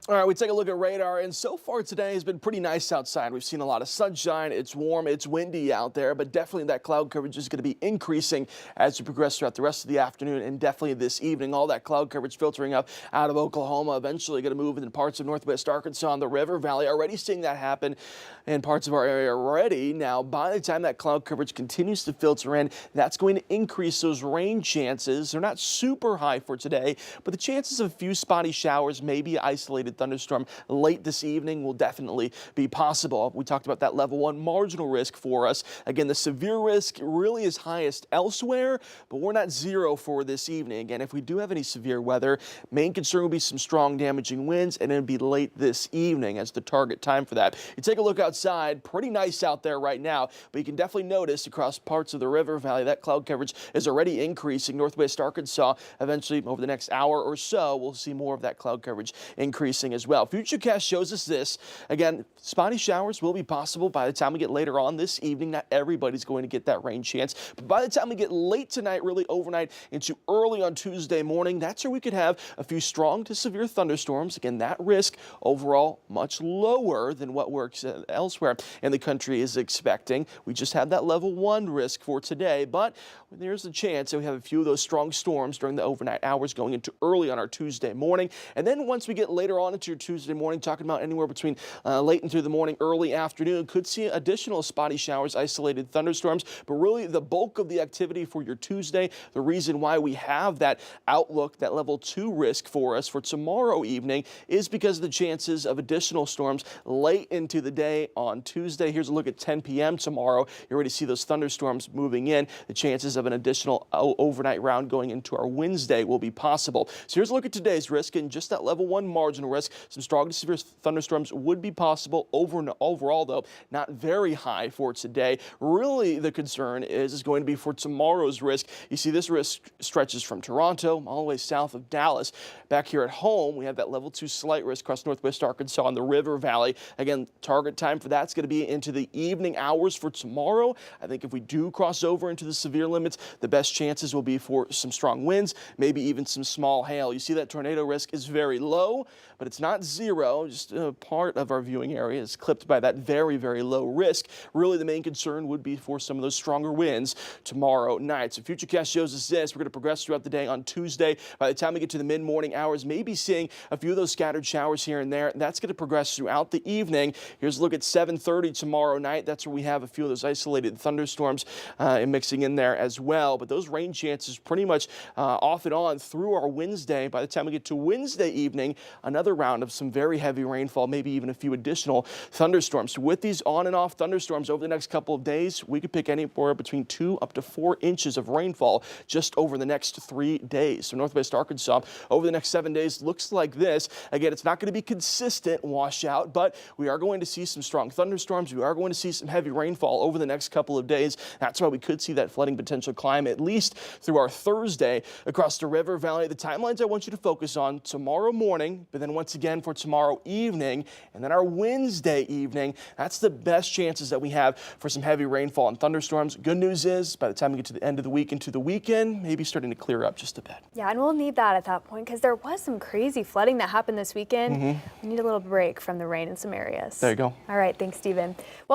All right, we take a look at radar, and so far today has been pretty nice outside. We've seen a lot of sunshine. It's warm, it's windy out there, but definitely that cloud coverage is going to be increasing as we progress throughout the rest of the afternoon and definitely this evening. All that cloud coverage filtering up out of Oklahoma, eventually going to move into parts of northwest Arkansas and the River Valley. Already seeing that happen in parts of our area already. Now, by the time that cloud coverage continues to filter in, that's going to increase those rain chances. They're not super high for today, but the chances of a few spotty showers, maybe isolated thunderstorm late this evening will definitely be possible. We talked about that level 1 marginal risk for us. Again, the severe risk really is highest elsewhere, but we're not zero for this evening. Again, if we do have any severe weather, main concern will be some strong damaging winds, and it'll be late this evening as the target time for that. You take a look outside, pretty nice out there right now, but you can definitely notice across parts of the River Valley that cloud coverage is already increasing. Northwest Arkansas, eventually over the next hour or so, we'll see more of that cloud coverage increasing as well. Futurecast shows us this. Again, spotty showers will be possible by the time we get later on this evening. Not everybody's going to get that rain chance, but by the time we get late tonight, really overnight into early on Tuesday morning, that's where we could have a few strong to severe thunderstorms. Again, that risk overall much lower than what we're elsewhere in the country is expecting. We just have that level 1 risk for today, but there's a chance that we have a few of those strong storms during the overnight hours going into early on our Tuesday morning. And then once we get later on into your Tuesday morning, talking about anywhere between late into the morning, early afternoon, could see additional spotty showers, isolated thunderstorms, but really the bulk of the activity for your Tuesday, the reason why we have that outlook, that level 2 risk for us for tomorrow evening is because of the chances of additional storms late into the day on Tuesday. Here's a look at 10 p.m. tomorrow. You already see those thunderstorms moving in. The chances of an additional overnight round going into our Wednesday will be possible. So here's a look at today's risk, and just that level 1 marginal risk. Some strong to severe thunderstorms would be possible overall, though not very high for today. Really, the concern is going to be for tomorrow's risk. You see this risk stretches from Toronto all the way south of Dallas. Back here at home, we have that level 2 slight risk across northwest Arkansas and the River Valley. Again, target time for that's going to be into the evening hours for tomorrow. I think if we do cross over into the severe limits, the best chances will be for some strong winds, maybe even some small hail. You see that tornado risk is very low, but it's not zero. Just a part of our viewing area is clipped by that very, very low risk. Really, the main concern would be for some of those stronger winds tomorrow night. So Futurecast shows us this. We're going to progress throughout the day on Tuesday. By the time we get to the mid-morning hours, maybe seeing a few of those scattered showers here and there. That's going to progress throughout the evening. Here's a look at 7:30 tomorrow night. That's where we have a few of those isolated thunderstorms mixing in there as well. But those rain chances pretty much off and on through our Wednesday. By the time we get to Wednesday evening, another round of some very heavy rainfall, maybe even a few additional thunderstorms. So with these on and off thunderstorms over the next couple of days, we could pick anywhere between 2 up to 4 inches of rainfall just over the next 3 days. So northwest Arkansas over the next 7 days looks like this. Again, it's not going to be consistent washout, but we are going to see some strong thunderstorms. We are going to see some heavy rainfall over the next couple of days. That's why we could see that flooding potential climb at least through our Thursday across the River Valley. The timelines I want you to focus on tomorrow morning, but then once again for tomorrow evening, and then our Wednesday evening. That's the best chances that we have for some heavy rainfall and thunderstorms. Good news is by the time we get to the end of the week into the weekend, maybe starting to clear up just a bit. Yeah, and we'll need that at that point because there was some crazy flooding that happened this weekend. We need a little break from the rain in some areas. There you go. All right, thanks, Stephen. Well,